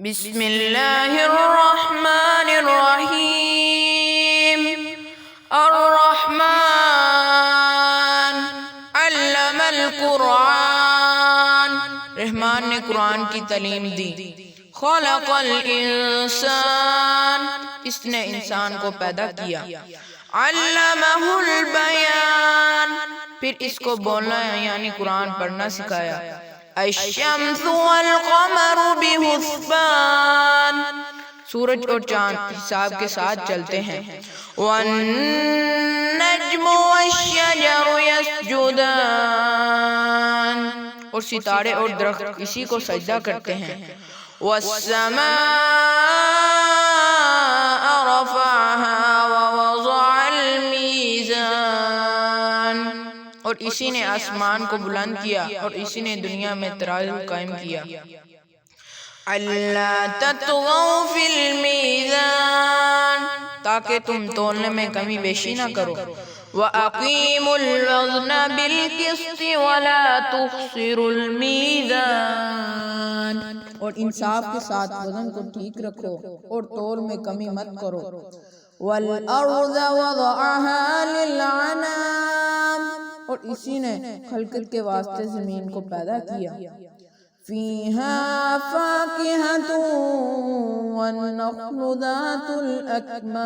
بسم اللہ الرحمن الرحیم الرحمن علم القرآن، رحمان نے قرآن کی تعلیم دی۔ خلق الانسان، اس نے انسان کو پیدا کیا۔ علمہ البیان، پھر اس کو بولنا یعنی قرآن پڑھنا سکھایا۔ الشمس والقمر بحسبان، سورج اور چاند حساب کے ساتھ چلتے ہیں۔ والنجم والشجر يسجدان، اور ستارے اور درخت اسی کو سجدہ کرتے ہیں۔ والسماء رفعها ووضع الميزان، اور اسی نے آسمان کو بلند کیا اور اسی نے دنیا میں ترازو قائم کیا۔ اللہ تطغوا فی المیزان، تاکہ تم تولنے میں کمی بیشی نہ کرو۔ وَأَقِيمُوا الْوَزْنَ بِالْقِسْطِ وَلَا تُخْسِرُوا الْمِيزَانَ، اور انصاف کے ساتھ وزن کو ٹھیک رکھو اور تول میں کمی مت کرو۔ وَالْأَرْضَ وَضَعَهَا لِلْأَنَامِ، اور اسی نے خلقت کے واسطے زمین کو پیدا کیا۔ فِيهَا فَاكِهَةٌ وَالنَّخْلُ ذَاتُ الْأَكْمَامِ،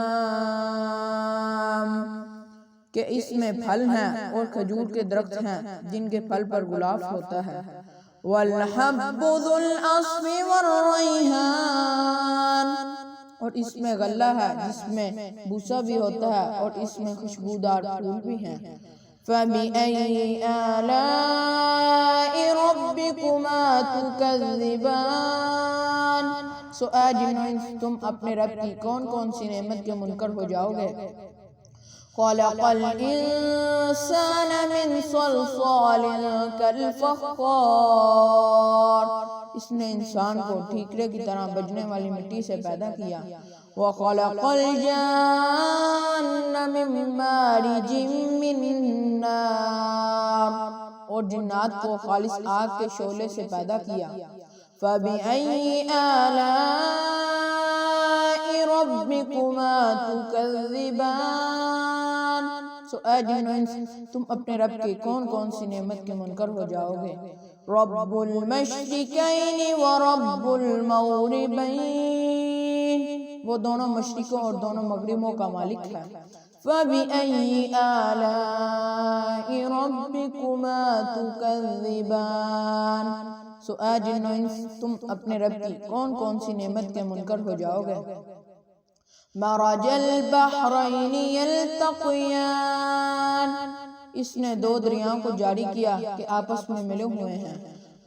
کہ اس میں پھل ہیں اور کھجور کے درخت ہیں جن کے پھل پر غلاف ہوتا ہے۔ وَالْحَبُّ ذُو الْعَصْفِ وَالرَّيْحَانُ، اور اس میں غلہ ہے جس میں بوسا بھی ہوتا ہے اور اس میں خوشبودار پھول بھی ہیں۔ فَبِأَيِّ آلَاءِ رَبِّكُمَا تُكَذِّبَانِ، سو اے جن و انس تم اپنے رب کی کون کون سی نعمت کے منکر ہو جاؤ گے۔ خَلَقَ الْإِنسَانَ مِنْ صَلْصَالٍ كَالْفَخَّارِ، اس نے انسان کو ٹھیکرے کی طرح بجنے والی مٹی سے پیدا کیا۔ وَخَلَقَ الْجَانَّ مِن مَارِجٍ مِّن نَّارٍ، اور جنات کو خالص آگ کے شعلے سے پیدا کیا۔ فَبِأَيِّ آلَاءِ رَبِّكُمَا تُكَذِّبَانِ، سو اے جن و انس تم اپنے رب کی کون کون سی نعمت کے منکر ہو جاؤ گے۔ رب المشرقین ورب المغربین، وہ دونوں مشرقوں اور دونوں مغربوں کا مالک ہے۔ فَبِأَيِّ آلَاءِ رَبِّكُمَا تُكَذِّبَانِ، سو اے جن و انس تم اپنے رب کی کون کون سی نعمت کے منکر ہو جاؤ گے۔ مَرَجَ الْبَحْرَيْنِ يَلْتَقِيَانِ، اس نے دو دریاؤں کو جاری کیا کہ آپس میں ملے ہوئے ہیں۔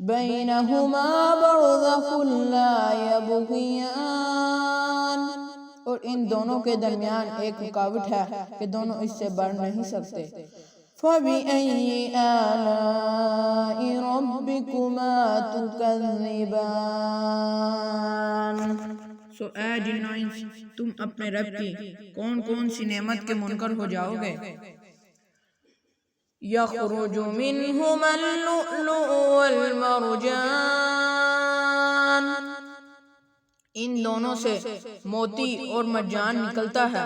بَيْنَهُمَا بَرْزَخٌ لَا يَبْغِيَانِ، اور ان دونوں کے درمیان ایک رکاوٹ ہے کہ دونوں اس سے بڑھ نہیں سکتے۔ فَبِأَيِّ آلَاءِ رَبِّكُمَا تُكَذِّبَانِ، سو اے جن و انس تم اپنے رب کی کون کون سی نعمت کے منکر ہو جاؤ گے۔ یخرج منہما اللؤلؤ والمرجان، ان دونوں سے موتی اور مرجان نکلتا ہے۔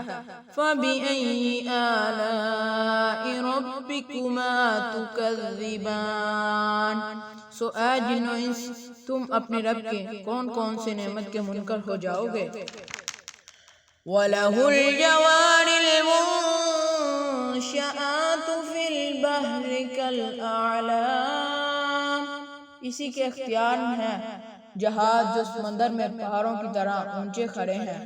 فَبِأَيِّ آلَاءِ رَبِّكُمَا تُكَذِّبَانِ، سو اے جن و انس تم اپنے رب کے کون کون سے نعمت کے منکر ہو جاؤ گے۔ وَلَهُ الْجَوَارِ الْمُنشَآتُ فِي الْبَحْرِ كَالْأَعْلَامِ، اسی کے اختیار میں ہے جہاز جو سمندر میں پہاڑوں کی طرح اونچے کھڑے ہیں۔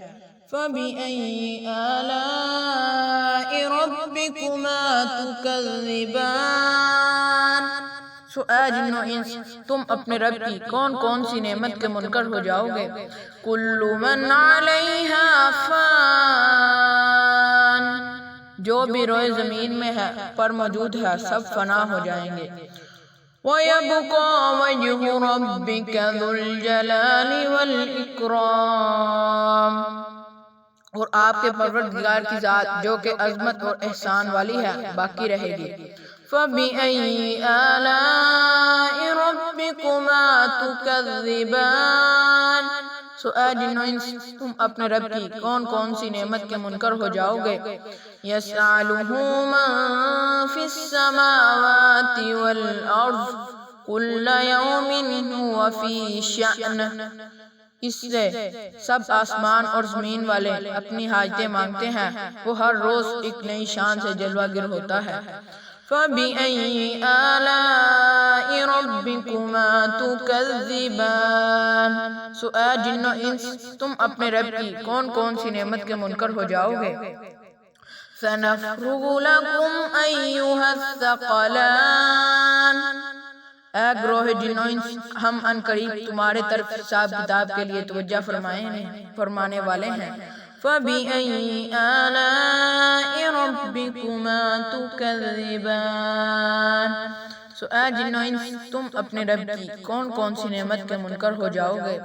فَبِأَيِّ آلَاءِ رَبِّكُمَا تُكَذِّبَانِ، سو اے جن و انس تم اپنے رب کی کون کون سی نعمت کے منکر ہو جاؤ گے۔ کُلُّ مَنْ عَلَيْهَا فَانٍ، جو بھی روئے زمین میں ہے پر موجود ہے سب فنا ہو جائیں گے۔ وَيَبْقَى وَجْهُ رَبِّكَ ذُو الْجَلَالِ وَالْإِكْرَامِ، اور آپ کے پروردگار کی ذات جو کہ عظمت اور احسان والی ہے باقی رہے گی۔ فَبِأَيِّ آلَاءِ رَبِّكُمَا تُكَذِّبَانِ، سو اے جن و انس تم اپنے رب کی کون کون سی نعمت کے منکر ہو جاؤ گے. یسألہ من فی السماوات والارض کل یوم هو فی شأن. اس سے سب آسمان اور زمین والے اپنی حاجتیں مانگتے ہیں، وہ ہر روز ایک نئی شان سے جلوہ گر ہوتا ہے. فَبِأَيِّ آلَاءِ رَبِّكُمَا تُكَذِّبَانِ. سو اے جن و انس تم اپنے رب کی کون کون سی نعمت کے منکر ہو جاؤ گے. سَنَفْرُغُ لَكُمْ أَيُّهَا الثَّقَلَانِ. اے گروہ جن و انس ہم ان قریب تمہارے طرف حساب کتاب کے لیے توجہ فرمانے والے ہیں. فَبِأَيِّ آلَاءِ رَبِّكُمَا تُكَذِّبَانِ. سو اے جن و انس تم اپنے رب کی کون کون سی نعمت کے منکر ہو جاؤ گے.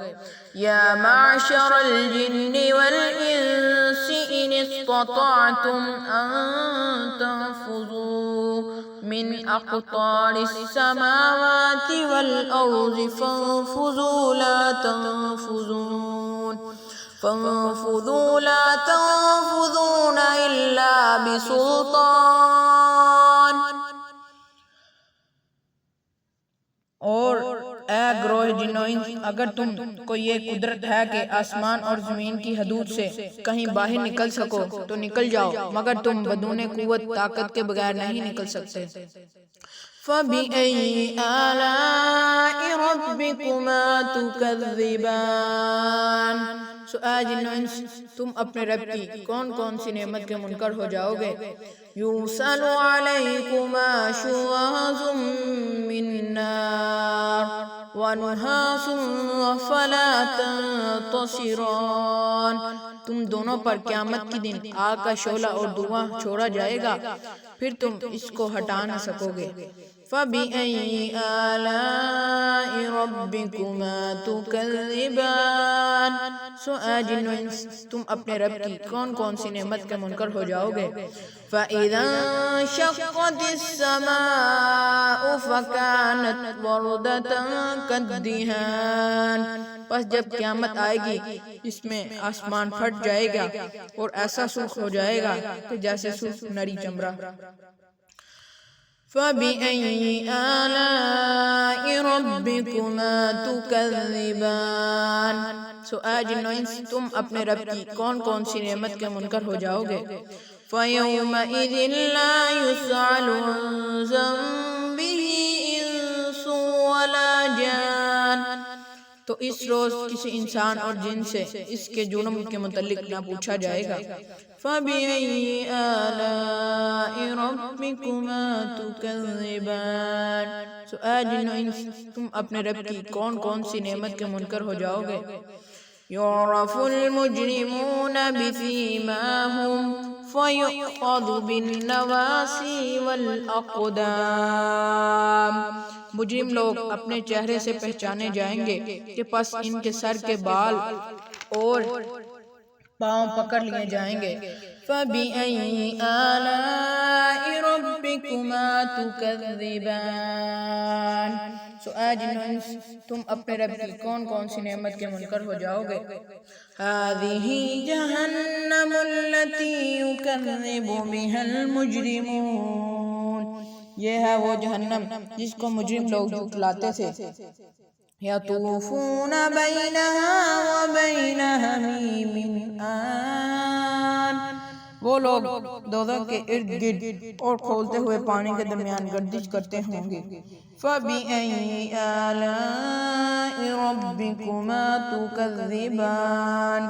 یا معشر الجن والانس ان استطعتم ان تنفذوا من اقطار السماوات والارض فانفذوا لا تنفذون الا بسلطان. اور اے گروہ جن و انس اگر تم کو یہ قدرت ہے کہ آسمان اور زمین کی حدود سے کہیں باہر نکل سکو تو نکل جاؤ، مگر تم بدون قوت طاقت کے بغیر نہیں نکل سکتے. فَبِأَيِّ آلَاءِ رَبِّكُمَا تُكَذِّبَانِ. سو اے جن و انس تم اپنے رب کی کون کون سی نعمت کے منکر ہو جاؤ گے. یُرْسَلُ عَلَيْكُمَا شُوَاظٌ مِّن نَّارٍ وَنُحَاسٌ فَلَا تَنتَصِرَانِ. تم دونوں پر قیامت کے دن آگ کا شعلہ اور دھواں چھوڑا جائے گا، پھر تم اس کو ہٹا نہ سکو گے. فَبِأَيِّ آلَاءِ رَبِّكُمَا تُكَذِّبَانِ. سو اے جن و انس تم اپنے رب کی کون کون سی نعمت کے منکر ہو جاؤ گے. فَإِذَا انشَقَّتِ السَّمَاءُ فَكَانَتْ وَرْدَةً كَالدِّهَانِ. پس جب قیامت آئے گی اس میں آسمان پھٹ جائے گا اور ایسا سرخ ہو جائے گا کہ جیسے سرخ نری چمڑا. فَبِأَيِّ آلَاءِ رَبِّكُمَا تُكَذِّبَانِ. سو اے جن و انس تم اپنے رب کی کون کون سی نعمت کے منکر ہو جاؤ گے. فَيَوْمَئِذٍ لَا يُسْأَلُ عَنْ ذَنبِهِ إِنسٌ وَلَا جَانٌ. تو اس روز کسی انسان اور جن سے اس کے جرم کے متعلق نہ پوچھا جائے گا. فَبِأَيِّ آلَاءِ رَبِّكُمَا تُكَذِّبَانِ. سو اے جن و انس تم اپنے رب کی کون کون سی نعمت کے منکر ہو جاؤ گے. يُعْرَفُ الْمُجْرِمُونَ بِسِيمَاهُمْ فَيُؤْخَذُ بِالنَّوَاصِي وَالْأَقْدَامِ. مجرم لوگ اپنے چہرے سے پہچانے جائیں گے کہ پس ان کے سر کے بال اور پاؤں پکڑ لیے جائیں گے. فَبِأَيِّ آلَاءِ رَبِّكُمَا تُكَذِّبَانِ. سو اے جن و انس تم اپنے رب کی کون کون سی نعمت کے منکر ہو جاؤ گے. هَٰذِهِ جَهَنَّمُ الَّتِي يُكَذِّبُ بِهَا الْمُجْرِمُونَ. یہ ہے وہ جہنم جس کو مجرم لوگ جھٹلاتے تھے. يَطُوفُونَ بَيْنَهَا وَبَيْنَ حَمِيمٍ آنٍ. وہ لوگ دوزخ کے ارد گرد اور کھولتے ہوئے پانی کے درمیان گردش کرتے ہوں گے. فَبِأَيِّ آلَاءِ رَبِّكُمَا تُكَذِّبَانِ.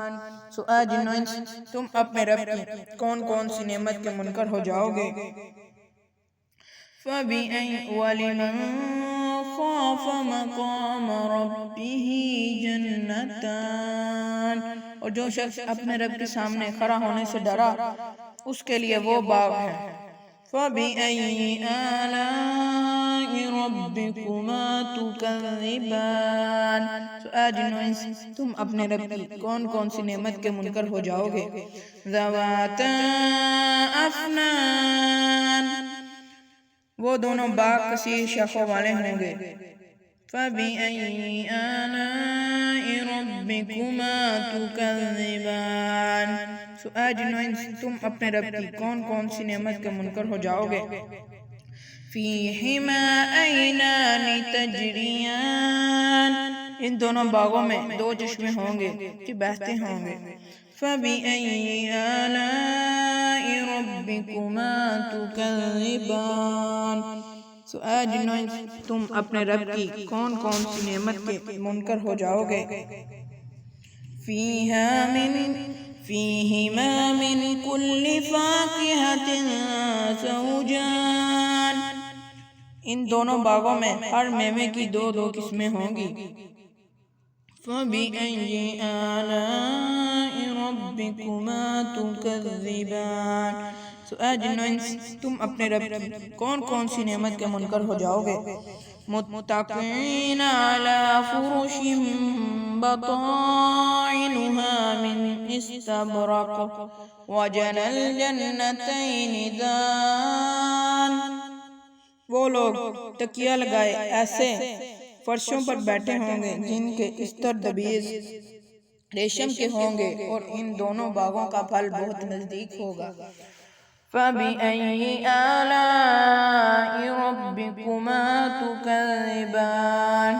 سو اے جن و انس تم اپنے رب کی کون کون سی نعمت کے منکر ہو جاؤ گے. وَلِمَنْ خَافَ مَقَامَ رَبِّهِ جَنَّتَانِ. اور جو شخص اپنے رب کے سامنے کھڑا ہونے سے ڈرا اس کے لیے وہ باغ ہے. فَبِأَيِّ آلَاءِ رَبِّكُمَا تُكَذِّبَانِ. سو اے جن و انس تم اپنے رب کی کون کون سی نعمت کے منکر ہو جاؤ گے. ذَوَاتَا أَفْنَانٍ. وہ دونوں باغ کثیر شاخوں والے ہوں گے. فَبِأَيِّ آلَاءِ رَبِّكُمَا ربکما تکذبان، اے جنوں انس تم اپنے رب کی کون کون سی نعمت کے منکر ہو جاؤ گے؟ فیہما عینان تجریان، ان دونوں باغوں میں دو چشمے ہوں گے کہ بہتے ہوں گے۔ فَبِأَيِّ آلَاءِ رَبِّكُمَا تُكَذِّبَانِ، اے جنوں انس تم اپنے رب کی کون کون سی نعمت کے منکر ہو جاؤ گے؟ فِيهِمَا مِن كُلِّ فَاكِهَةٍ زَوْجَانِ، ان دونوں باغوں میں ہر میوے کی دو دو قسمیں ہوں گی۔ فَبِأَيِّ آلَاءِ رَبِّكُمَا تُكَذِّبَانِ، اے جنوں انس تم اپنے رب کی کون کون سی نعمت کے منکر ہو جاؤ گے؟ متکئین علی فرش بطائنها من استبرق وجنى الجنتین دان، وہ لوگ تکیہ لگائے ایسے فرشوں پر بیٹھے ہوں گے جن کے استر دبیز ریشم کے ہوں گے، اور ان دونوں باغوں کا پھل بہت نزدیک ہوگا۔ فَبِأَيِّ آلَاءِ رَبِّكُمَا تُكَذِّبَانِ،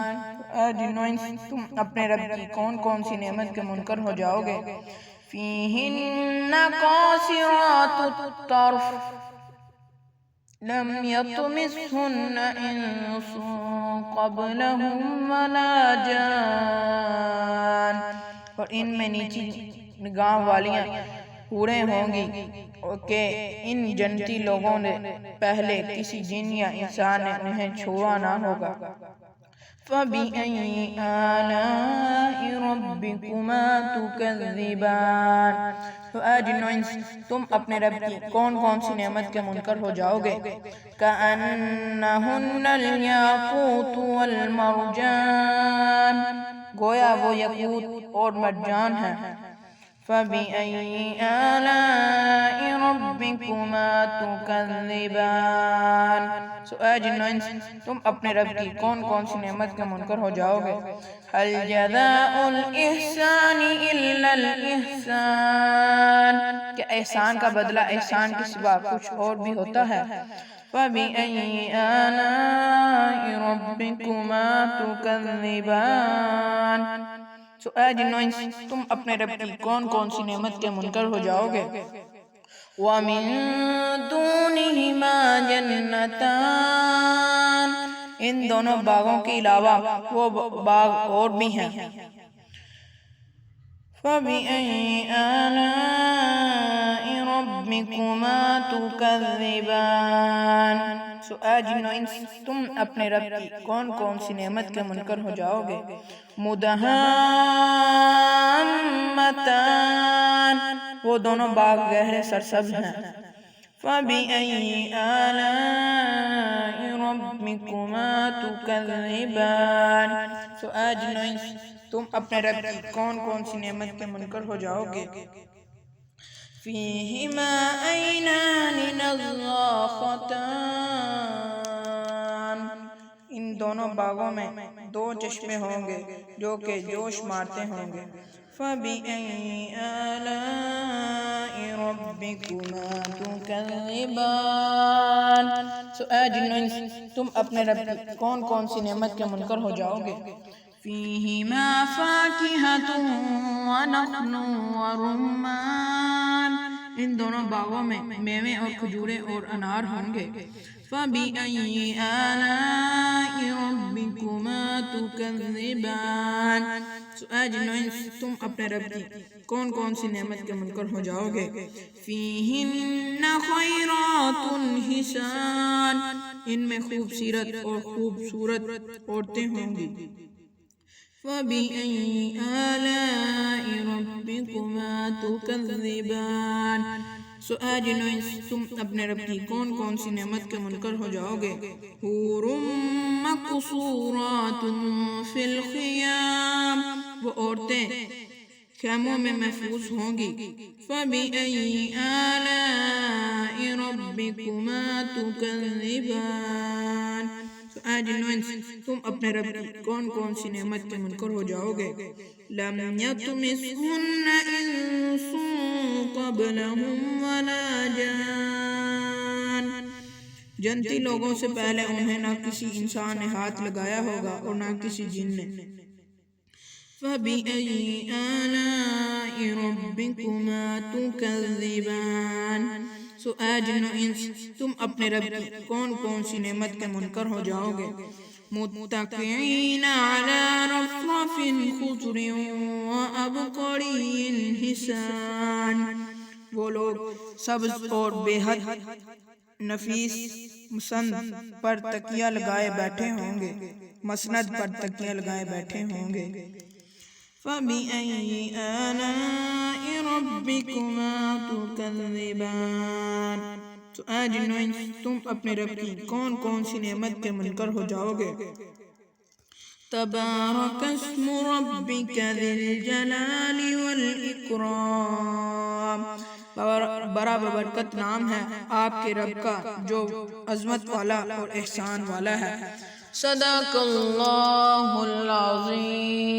اے جنوں انس تم اپنے رب کی کون کون سی نعمت کے منکر ہو جاؤ گے؟ فِيهِنَّ قَاصِرَاتُ الطَّرْفِ لَمْ يَطْمِثْهُنَّ إِنسٌ قَبْلَهُمْ وَلَا جَانٌ، اور ان میں نیچی نگاہ والیاں حوریں ہوں گی کہ ان جنتی لوگوں نے پہلے کسی جن یا انسان نے انہیں چھوا نہ ہوگا۔ فَبِأَيِّ آلَاءِ رَبِّكُمَا تُكَذِّبَانِ، اے جنوں انس تم اپنے رب کی کون کون سی نعمت کے منکر ہو جاؤ گے؟ كَأَنَّهُنَّ الْيَاقُوتُ وَالْمَرْجَانُ، گویا وہ یاقوت اور مرجان ہیں۔ فَبِأَيِّ آلَاءِ رَبِّكُمَا تُكَذِّبَانِ، اے جنوں انس تم اپنے رب کی کون کون سی نعمت کے منکر ہو جاؤ گے؟ هَلْ جَزَاءُ الْإِحْسَانِ إِلَّا الْإِحْسَانُ، کہ احسان کا بدلہ احسان کے سوا کچھ اور بھی ہوتا ہے؟ فَبِأَيِّ آلَاءِ رَبِّكُمَا تُكَذِّبَانِ، اے جنوں انس تم اپنے رب کی کون کون سی نعمت کے منکر ہو جاؤ گے؟ وَمِن دُونِهِمَا جَنَّتَانِ، ان دونوں باغوں کے علاوہ وہ باغ اور بھی ہیں۔ فَبِأَيِّ آلَاءِ رَبِّكُمَا تُكَذِّبَانِ، اے جنوں انس تم اپنے رب کی کون کون سی نعمت کے منکر ہو جاؤ گے؟ مُدْحَامَّتَانِ، وہ دونوں باغ گہرے سرسبز ہیں۔ فَبِأَيِّ آلَاءِ رَبِّكُمَا تُكَذِّبَانِ، اے جنوں انس تم اپنے رب کی کون کون سی نعمت کے منکر ہو جاؤ گے؟ فِيهِمَا عَيْنَانِ نَضَّاخَتَانِ، ان دونوں باغوں میں دو چشمے ہوں گے جو کہ جوش مارتے ہوں گے۔ فَبِأَيِّ آلَاءِ رَبِّكُمَا تُكَذِّبَانِ، اے جنوں انس تم اپنے رب کی کون کون سی نعمت کے منکر ہو جاؤ گے؟ فِيهِمَا فَاكِهَةٌ وَنَخْلٌ وَرُمَّانٌ، ان دونوں باغوں میں میوے اور کھجورے اور انار ہوں گے۔ فَبِأَيِّ آلَاءِ رَبِّكُمَا تُكَذِّبَانِ، اے جنوں انس تم اپنے رب کی کون کون سی نعمت کے منکر ہو جاؤ گے؟ فِيهِنَّ خَيْرَاتٌ حِسَانٌ، ان میں خوبصورت اور خوبصورت عورتیں ہوں گی۔ فَبِأَيِّ آلَاءِ رَبِّكُمَا تُكَذِّبَانِ، اے جنوں انس تم اپنے رب کی کون کون سی نعمت کے منکر ہو جاؤ گے؟ حور مقصورات فی الخیام، وہ عورتیں خیموں میں محفوظ ہوں گی۔ فَبِأَيِّ آلَاءِ رَبِّكُمَا تُكَذِّبَانِ، اے جنو انس تم اپنے رب کی کون کون سی نعمت کے منکر ہو جاؤ گے. لم یطمثہن انس قبلہم ولا جان، جنتی لوگوں سے پہلے انہیں نہ کسی انسان نے ہاتھ لگایا ہوگا اور نہ کسی جن نے. فَبِأَيِّ آلَاءِ رَبِّكُمَا تُكَذِّبَانِ، سو اے جن و انس تم اپنے رب کی کون کون سی نعمت کے منکر ہو جاؤ گے. مُتَّكِئِينَ عَلَى رَفْرَفٍ خُضْرٍ وَأَبْقَرِيٍّ حِسَانٍ، وہ لوگ سبز اور بے حد نفیس مسند پر تکیہ لگائے بیٹھے ہوں گے، مسند پر تکیہ لگائے بیٹھے ہوں گے. فَبِأَيِّ آلَاءِ رَبِّكُمَا تُكَذِّبَانِ، تو اے جن و انس تم اپنے رب کی کون کون سی نعمت کے منکر ہو جاؤ گے. تبارک اسم ربک ذی الجلال والاکرام، بڑا ببرکت نام ہے آپ کے رب کا جو عظمت والا اور احسان والا ہے. صدق اللہ العظیم.